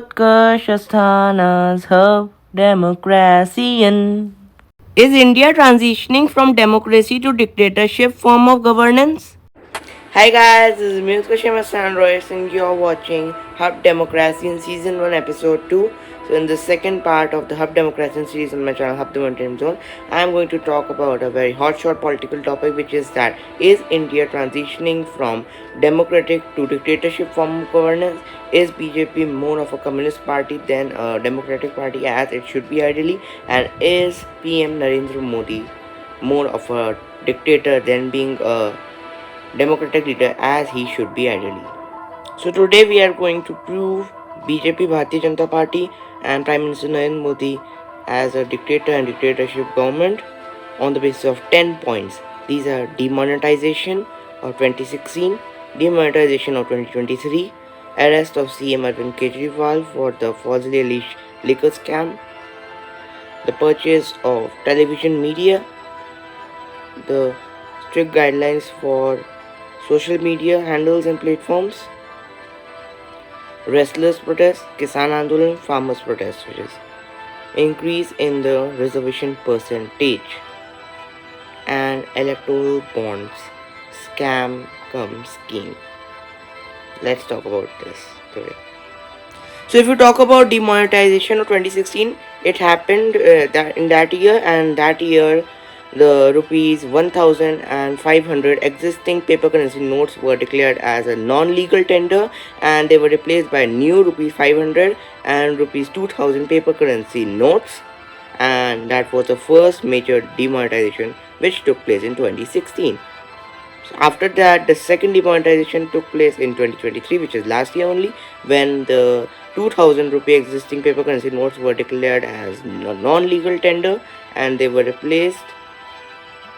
UTKARSH ASTHANA'S DEMOCRACIAN. Is India transitioning from democracy to dictatorship form of governance? Hi guys, this is Muzkashima Royce and you're watching Hub Democracian Season 1 Episode 2. So in the second part of the Hub Democracian series on my channel Hub the Wondertainment Zone, I am going to talk about a very hotshot political topic, which is that is India transitioning from democratic to dictatorship form of governance? Is BJP more of a communist party than a democratic party as it should be ideally? And is PM Narendra Modi more of a dictator than being a democratic leader as he should be ideally? So today we are going to prove BJP Bharatiya Janata Party and Prime Minister Narendra Modi as a dictator and dictatorship government on the basis of 10 points. These are demonetization of 2016, demonetization of 2023, arrest of CM Arvind Kejriwal for the falsely alleged liquor scam, the purchase of television media, the strict guidelines for social media handles and platforms, restless protest, Kisan Andolan, farmers protest, which is increase in the reservation percentage, and electoral bonds scam cum scheme. Let's talk about this today. So if you talk about demonetization of 2016, it happened that in that year, and that year the rupees 1,500 existing paper currency notes were declared as a non-legal tender, and they were replaced by new rupees 500 and rupees 2,000 paper currency notes, and that was the first major demonetization which took place in 2016. So after that, the second demonetization took place in 2023, which is last year only, when the 2,000 rupee existing paper currency notes were declared as non-legal tender, and they were replaced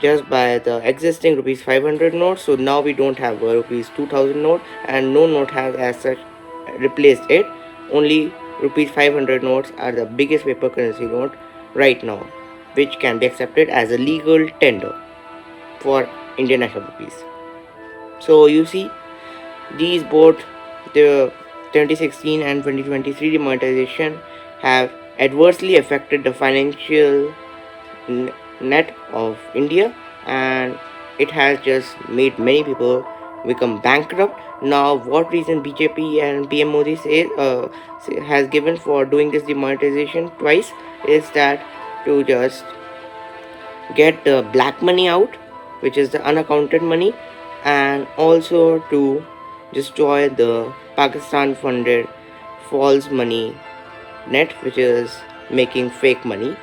just by the existing rupees 500 notes. So now we don't have a rupees 2000 note, and no note has as such replaced it. Only rupees 500 notes are the biggest paper currency note right now, which can be accepted as a legal tender for Indian national rupees. So you see, these both, the 2016 and 2023 demonetization, have adversely affected the financial net of India, and it has just made many people become bankrupt. Now, what reason BJP and PM Modi has given for doing this demonetization twice is that to just get the black money out, which is the unaccounted money, and also to destroy the Pakistan funded false money net, which is making fake money,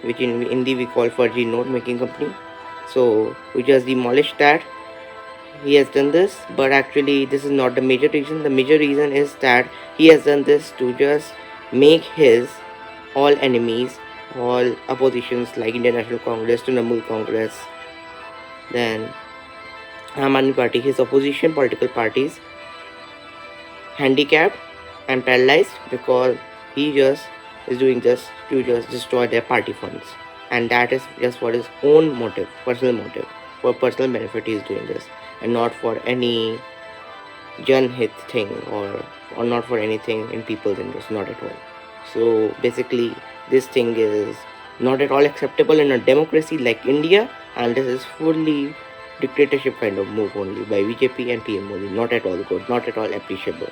which in Hindi we call Farji note making company. So we just demolished that. He has done this, but actually this is not the major reason. The major reason is that he has done this to just make his all enemies, all oppositions like Indian National Congress, Trinamool Congress, then Aam Aadmi Party, his opposition political parties, handicapped and paralyzed, because he just is doing this to just destroy their party funds, and that is just for his own motive, personal motive, for personal benefit he is doing this, and not for any Jan Hit thing or not for anything in people's interest, not at all. So basically this thing is not at all acceptable in a democracy like India, and this is fully dictatorship kind of move only by BJP and PM Modi. Not at all good, not at all appreciable.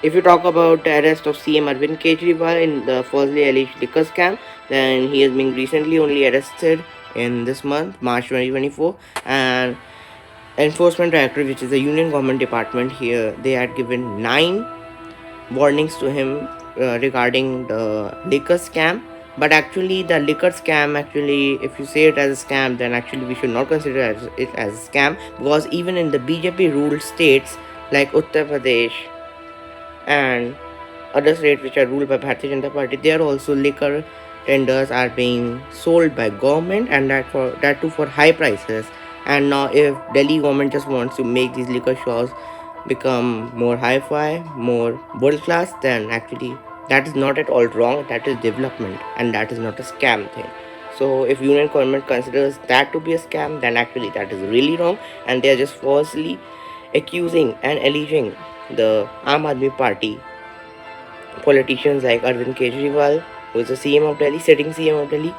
If you talk about the arrest of CM Arvind Kejriwal in the falsely alleged liquor scam, then he has been recently only arrested in this month, March 2024, and Enforcement Directorate, which is a union government department here, they had given 9 warnings to him regarding the liquor scam. But actually the liquor scam, actually if you say it as a scam, then actually we should not consider it as a scam, because even in the BJP ruled states like Uttar Pradesh and other states which are ruled by Bharatiya Janata Party, there also liquor tenders are being sold by government, and that too for high prices. And now if Delhi government just wants to make these liquor shops become more hi-fi, more world class, then actually that is not at all wrong. That is development, and that is not a scam thing. So if union government considers that to be a scam, then actually that is really wrong, and they are just falsely accusing and alleging the Aam Aadmi Party politicians like Arvind Kejriwal, who is the CM of Delhi, sitting CM of Delhi,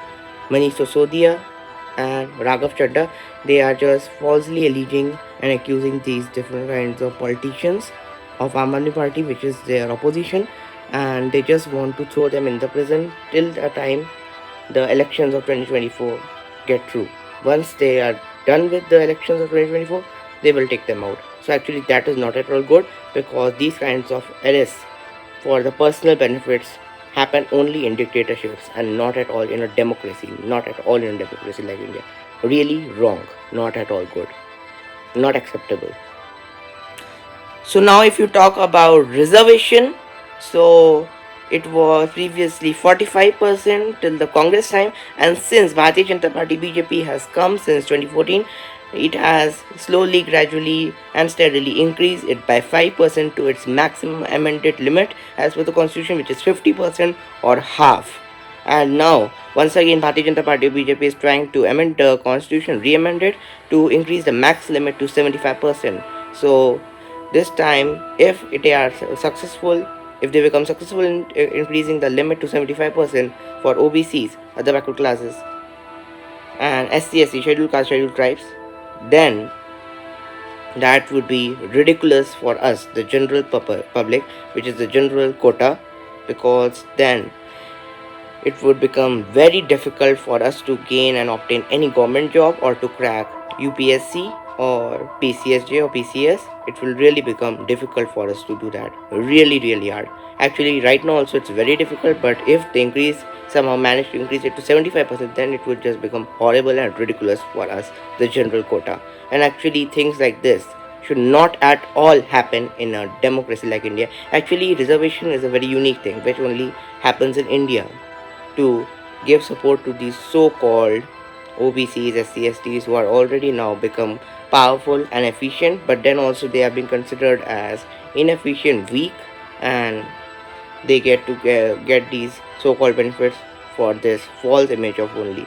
Manish Sisodia, and Raghav Chadha, they are just falsely alleging and accusing these different kinds of politicians of Aam Aadmi Party, which is their opposition, and they just want to throw them in the prison till the time the elections of 2024 get through. Once they are done with the elections of 2024, they will take them out. So actually that is not at all good, because these kinds of arrests for the personal benefits happen only in dictatorships and not at all in a democracy, not at all in a democracy like India. Really wrong, not at all good, not acceptable. So now if you talk about reservation, so it was previously 45% till the Congress time, and since Bharatiya Janata Party BJP has come since 2014, it has slowly, gradually and steadily increased it by 5% to its maximum amended limit as per the constitution, which is 50% or half. And now once again Bharatiya Janata Party BJP is trying to amend the constitution, re-amend it to increase the max limit to 75%. So this time, if they are successful, if they become successful in increasing the limit to 75% for OBCs, other backward classes, and SC, scheduled caste, scheduled tribes, then that would be ridiculous for us, the general public, which is the general quota, because then it would become very difficult for us to gain and obtain any government job or to crack UPSC or PCSJ or PCS. It will really become difficult for us to do that. Really hard. Actually, right now also it's very difficult, but if they somehow manage to increase it to 75%, then it would just become horrible and ridiculous for us, the general quota. And actually, things like this should not at all happen in a democracy like India. Actually, reservation is a very unique thing which only happens in India, to give support to these so-called OBCs, SC/STs who are already now become powerful and efficient, but then also they have been considered as inefficient, weak, and they get to get these so-called benefits for this false image of only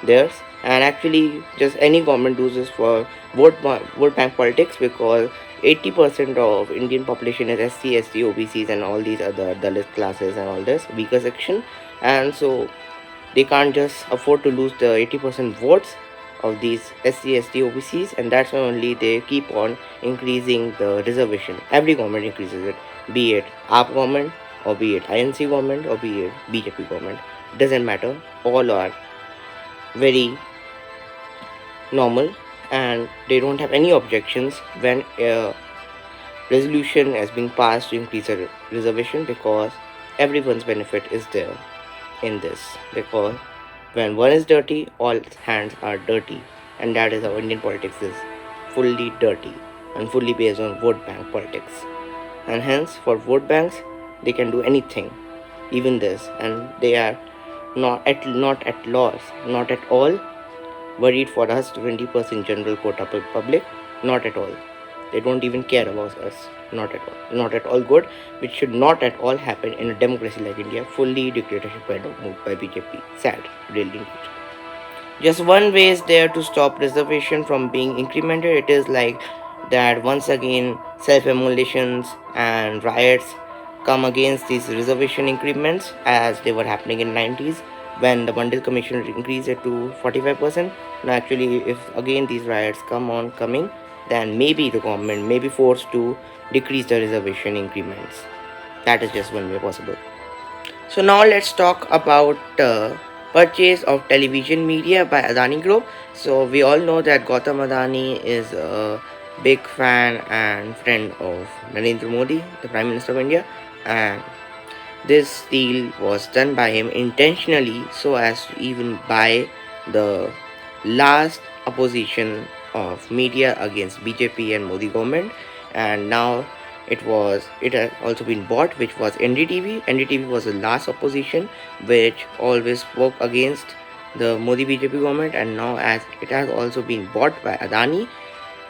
theirs. And actually just any government does this for vote bank politics, because 80% of Indian population is SC, ST, OBCs and all these other Dalit classes and all this weaker section, and so they can't just afford to lose the 80% votes of these SC, ST, OBCs, and that's why only they keep on increasing the reservation. Every government increases it, be it AAP government or be it INC government or be it BJP government, doesn't matter, all are very normal and they don't have any objections when a resolution has been passed to increase the reservation, because everyone's benefit is there in this, because when one is dirty, all hands are dirty, and that is how Indian politics is fully dirty and fully based on vote bank politics. And hence for vote banks they can do anything, even this, and they are not at loss, not at all worried for us 20% general quota public, not at all. They don't even care about us, not at all good, which should not at all happen in a democracy like India, fully dictatorship moved by BJP. Sad, really. Just one way is there to stop reservation from being incremented. It is like that once again self-emulations and riots come against these reservation increments as they were happening in 90s when the Bundle Commission increased it to 45%. Now actually if again these riots coming, then maybe the government may be forced to decrease the reservation increments. That is just one way possible. So now let's talk about purchase of television media by Adani Group. So we all know that Gautam Adani is a big fan and friend of Narendra Modi, the Prime Minister of India, and this deal was done by him intentionally so as to even buy the last opposition of media against BJP and Modi government. And now it has also been bought, which was NDTV. NDTV was the last opposition which always spoke against the Modi-BJP government, and now as it has also been bought by Adani,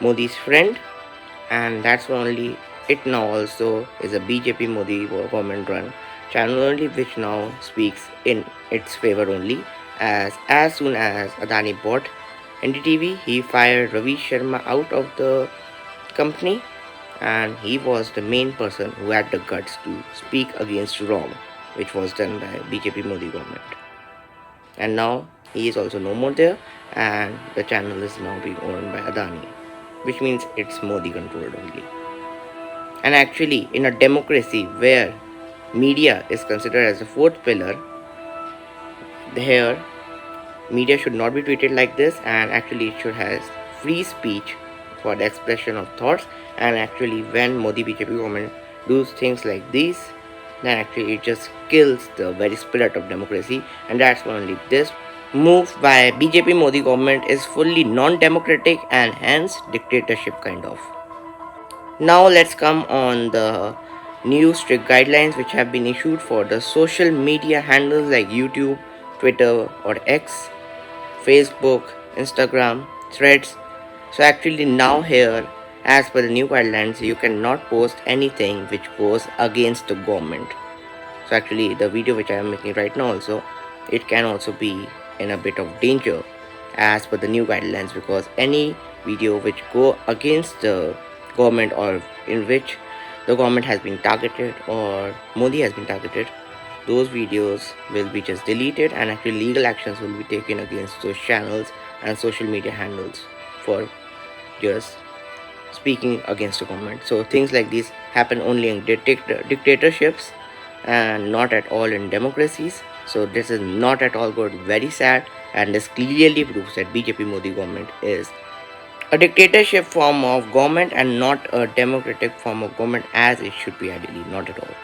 Modi's friend, and that's why only it now also is a BJP Modi government run channel only, which now speaks in its favor only. As soon as Adani bought NDTV, he fired Ravi Sharma out of the company, and he was the main person who had the guts to speak against wrong, which was done by BJP Modi government. And now he is also no more there, and the channel is now being owned by Adani, which means it's Modi controlled only. And actually, in a democracy where media is considered as a fourth pillar, here media should not be treated like this, and actually it should have free speech for the expression of thoughts. And actually when Modi-BJP government does things like these, then actually it just kills the very spirit of democracy. And that's only this move by BJP Modi government is fully non-democratic and hence dictatorship kind of. Now let's come on the new strict guidelines which have been issued for the social media handles like YouTube, Twitter or X, Facebook, Instagram, Threads. So actually now here, as per the new guidelines, you cannot post anything which goes against the government. So actually the video which I am making right now also, it can also be in a bit of danger as per the new guidelines, because any video which go against the government or in which the government has been targeted or Modi has been targeted, those videos will be just deleted, and actually legal actions will be taken against those channels and social media handles for just speaking against the government. So things like these happen only in dictatorships and not at all in democracies. So this is not at all good, very sad, and this clearly proves that BJP Modi government is a dictatorship form of government and not a democratic form of government as it should be ideally, not at all.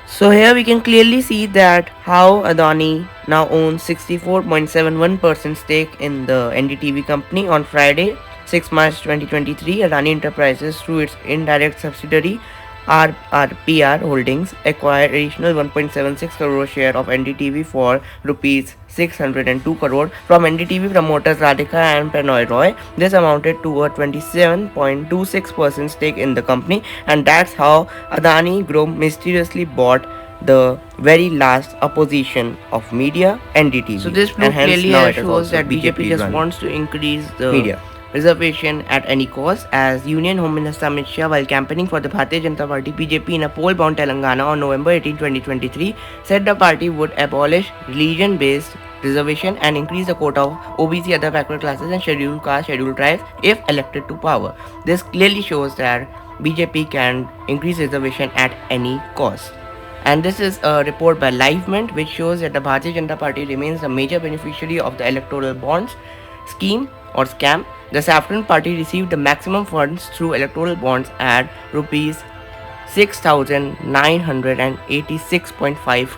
So here we can clearly see that how Adani now owns 64.71% stake in the NDTV company. On Friday, 6 March 2023, Adani Enterprises through its indirect subsidiary RRPR Holdings acquired additional 1.76 crore share of NDTV for rupees 602 crore from NDTV promoters Radhika and Pranoy Roy. This amounted to a 27.26% stake in the company, and that's how Adani Group mysteriously bought the very last opposition of media, NDTV. So this proof clearly shows that BJP just wants to increase the media reservation at any cost, as Union Home Minister Amit Shah, while campaigning for the Bharatiya Janata Party BJP in a poll-bound Telangana on November 18, 2023, said the party would abolish religion-based reservation and increase the quota of OBC, other backward classes and scheduled caste, scheduled tribes if elected to power. This clearly shows that BJP can increase reservation at any cost. And this is a report by Livement which shows that the Bharatiya Janata Party remains a major beneficiary of the electoral bonds scheme or scam. The Saffron Party received the maximum funds through electoral bonds at rupees 6,986.5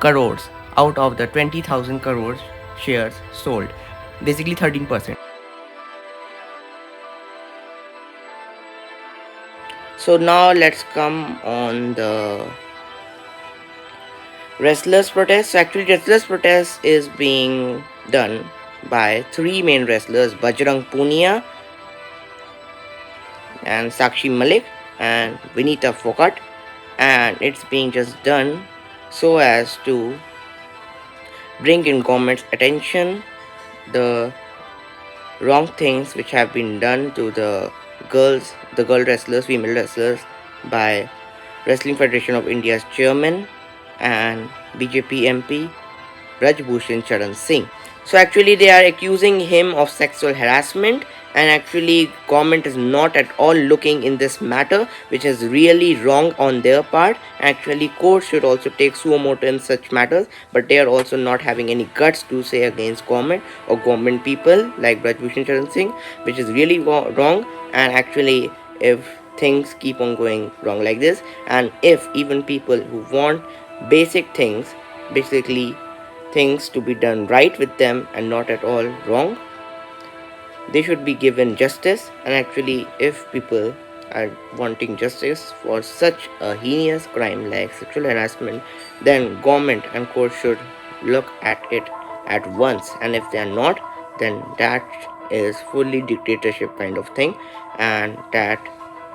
crores out of the 20,000 crores shares sold, basically 13%. So now let's come on the wrestlers protest. So actually wrestlers protest is being done by three main wrestlers, Bajrang Punia and Sakshi Malik and Vinita Phokat, and it's being just done so as to bring in government's attention the wrong things which have been done to the girl wrestlers, female wrestlers by Wrestling Federation of India's chairman and BJP MP Braj Bhushan Charan Singh. So actually they are accusing him of sexual harassment, and actually government is not at all looking in this matter, which is really wrong on their part. Actually courts should also take suo motu in such matters, but they are also not having any guts to say against government or government people like Braj Bhushan Charan Singh, which is really wrong. And actually if things keep on going wrong like this, and if even people who want basic things, basically things to be done right with them and not at all wrong, they should be given justice. And actually if people are wanting justice for such a heinous crime like sexual harassment, then government and court should look at it at once, and if they are not, then that is fully dictatorship kind of thing, and that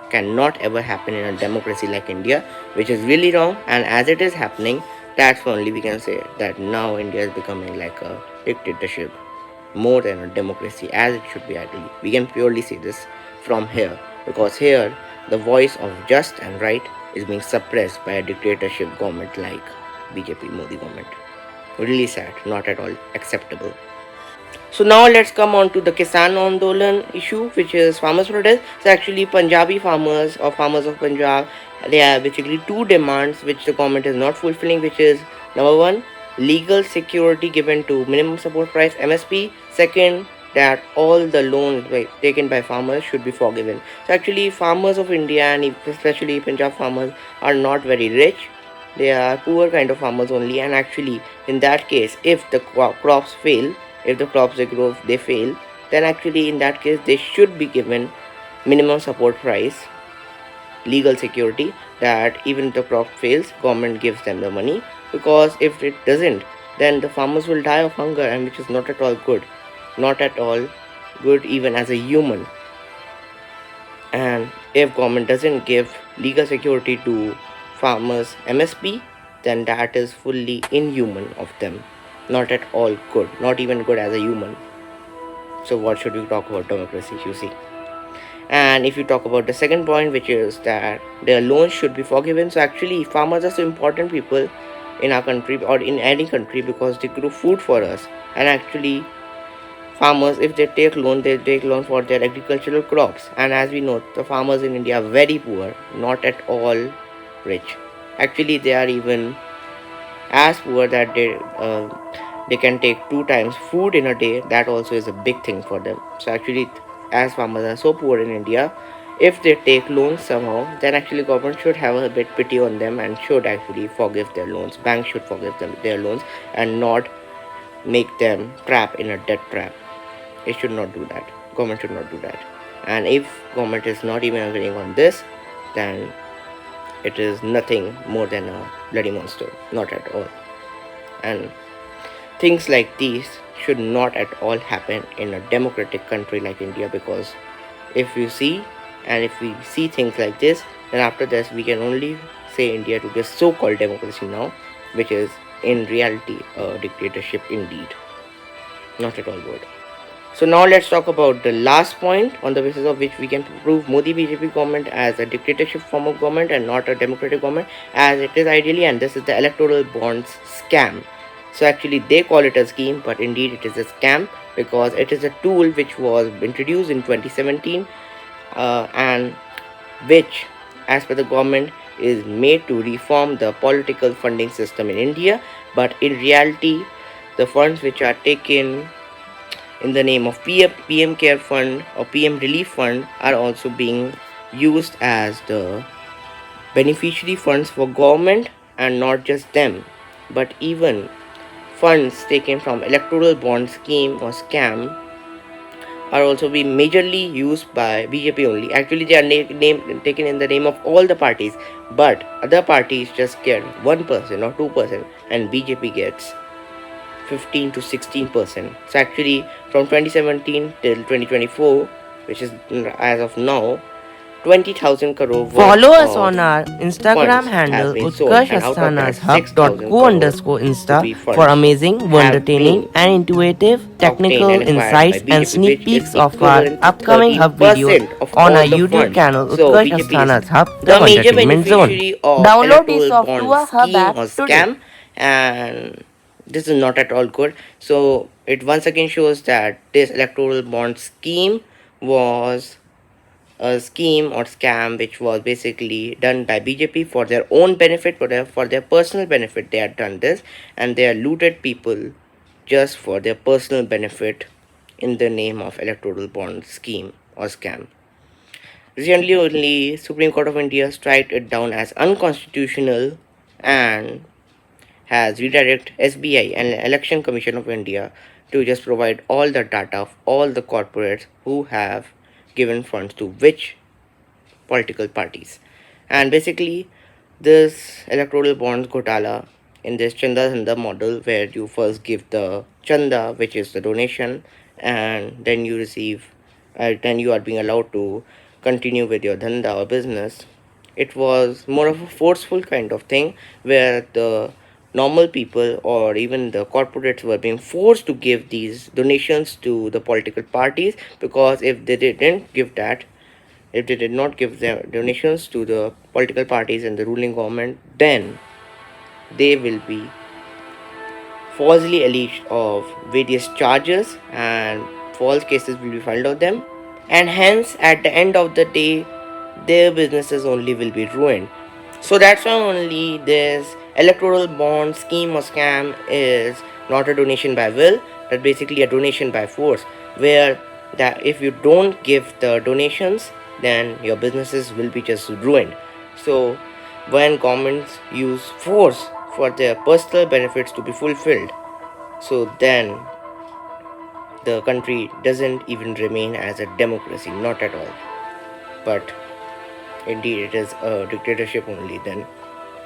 cannot ever happen in a democracy like India, which is really wrong. And as it is happening, that's only we can say that now India is becoming like a dictatorship more than a democracy as it should be ideally. We can purely say this from here, because here the voice of just and right is being suppressed by a dictatorship government like BJP Modi government. Really sad, not at all acceptable. So now let's come on to the Kisan Andolan issue, which is farmers' protest. So actually, Punjabi farmers or farmers of Punjab, they have basically two demands which the government is not fulfilling, which is number one, legal security given to minimum support price (MSP). Second, that all the loans taken by farmers should be forgiven. So actually, farmers of India and especially Punjab farmers are not very rich. They are poor kind of farmers only, and actually, in that case, if the crops fail, if the crops they grow they fail, then actually in that case they should be given minimum support price, legal security, that even if the crop fails, government gives them the money, because if it doesn't, then the farmers will die of hunger, and which is not at all good, not at all good even as a human. And if government doesn't give legal security to farmers MSP, then that is fully inhuman of them, not at all good, not even good as a human. So what should we talk about democracy, you see? And if you talk about the second point, which is that their loans should be forgiven, so actually farmers are so important people in our country or in any country, because they grow food for us. And actually farmers, if they take loan, they take loan for their agricultural crops, and as we know, the farmers in India are very poor, not at all rich. Actually they are even as poor that they can take 2 times food in a day. That also is a big thing for them. So actually, as farmers are so poor in India, if they take loans somehow, then actually government should have a bit pity on them and should actually forgive their loans. Banks should forgive them their loans and not make them trap in a debt trap. It should not do that. Government should not do that. And if government is not even agreeing on this, then it is nothing more than a bloody monster, not at all. And things like these should not at all happen in a democratic country like India, because if you see and if we see things like this, then after this we can only say India to this so-called democracy now, which is in reality a dictatorship indeed, not at all good. So now let's talk about the last point on the basis of which we can prove Modi-BJP government as a dictatorship form of government and not a democratic government as it is ideally, and this is the electoral bonds scam. So actually they call it a scheme, but indeed it is a scam, because it is a tool which was introduced in 2017 and which, as per the government, is made to reform the political funding system in India. But in reality, the funds which are taken in the name of PM Care Fund or PM Relief Fund are also being used as the beneficiary funds for government, and not just them, but even funds taken from electoral bond scheme or scam are also being majorly used by BJP only. Actually they are taken in the name of all the parties, but other parties just get 1% or 2%, and BJP gets 15 to 16%. So actually from 2017 till 2024, which is as of now, 20,000 crore worth. Follow us on our Instagram handle UTKARSH @ASTHANA'S for amazing, entertaining and intuitive technical insights and sneak peeks of our upcoming Hub videos on our YouTube channel ASTHANA'S Hub, the Wondertainment Zone. Download the software Hub app today. And this is not at all good. So it once again shows that this electoral bond scheme was a scheme or scam which was basically done by BJP for their own benefit, for their personal benefit. They had done this, and they have looted people just for their personal benefit in the name of electoral bond scheme or scam. Recently only Supreme Court of India struck it down as unconstitutional and has redirected SBI and Election Commission of India to just provide all the data of all the corporates who have given funds to which political parties. And basically this electoral bonds Ghotala in this Chanda Chanda model, where you first give the Chanda, which is the donation, and then you receive then you are being allowed to continue with your dhanda or business. It was more of a forceful kind of thing, where the normal people or even the corporates were being forced to give these donations to the political parties, because if they didn't give that, if they did not give their donations to the political parties and the ruling government, then they will be falsely alleged of various charges and false cases will be filed on them, and hence at the end of the day their businesses only will be ruined. So that's why only this electoral bond scheme or scam is not a donation by will, but basically a donation by force, where that if you don't give the donations, then your businesses will be just ruined. So when governments use force for their personal benefits to be fulfilled, so then the country doesn't even remain as a democracy, not at all. But indeed it is a dictatorship only then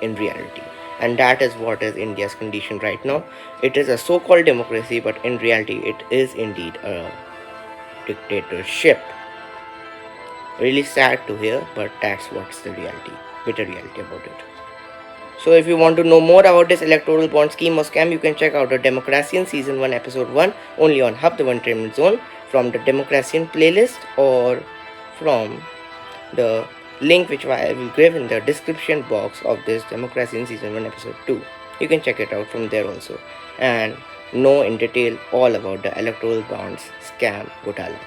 in reality, and that is what is India's condition right now. It is a so-called democracy, but in reality it is indeed a dictatorship. Really sad to hear, but that's what's the reality, bitter reality about it. So if you want to know more about this electoral bond scheme or scam, you can check out the Democracian Season 1 Episode 1 only on Hub the Wondertainment Zone from the Democracian playlist, or from the link which I will give in the description box of this Democracian Season 1 Episode 2. You can check it out from there also and know in detail all about the electoral bonds scam Ghotala.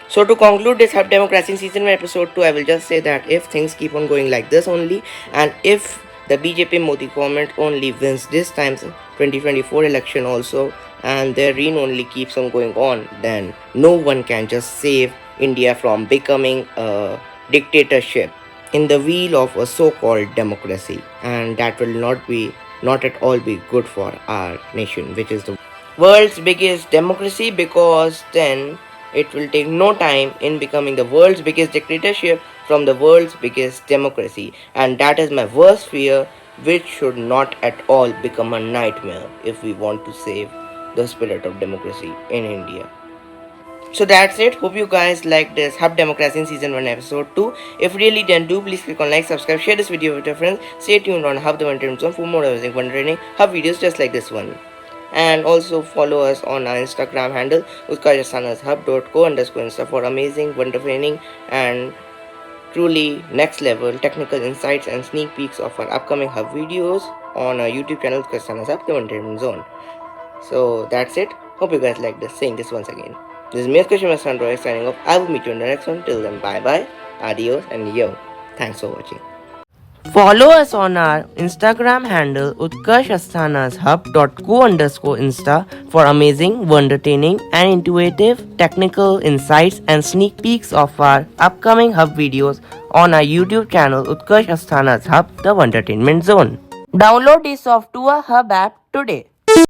So to conclude this Hub Democracy Season 1 Episode 2, I will just say that if things keep on going like this only, and if the BJP Modi government only wins this time's 2024 election also, and their reign only keeps on going on, then no one can just save India from becoming a dictatorship in the wheel of a so-called democracy, and that will not at all be good for our nation, which is the world's biggest democracy, because then it will take no time in becoming the world's biggest dictatorship from the world's biggest democracy, and that is my worst fear, which should not at all become a nightmare if we want to save the spirit of democracy in India. So that's it. Hope you guys like this Hub Democracy in Season 1 Episode 2. If really then do, please click on like, subscribe, share this video with your friends. Stay tuned on Hub the Wondertainment Zone for more amazing wondering Hub videos just like this one. And also follow us on our Instagram handle UTKARSH_Insta for amazing wondertraining and truly next level technical insights and sneak peeks of our upcoming Hub videos on our YouTube channel UTKARSH the Wondertainment Zone. So that's it. Hope you guys like this. Saying this once again. This is me, Dollurix, signing off. I will meet you in the next one. Till then, bye bye, adios, and yo. Thanks for watching. Follow us on our Instagram handle UTKARSH_Insta for amazing, wondertaining, and intuitive technical insights and sneak peeks of our upcoming Hub videos on our YouTube channel ASTHANA'S, the Wondertainment Zone. Download this software Hub app today.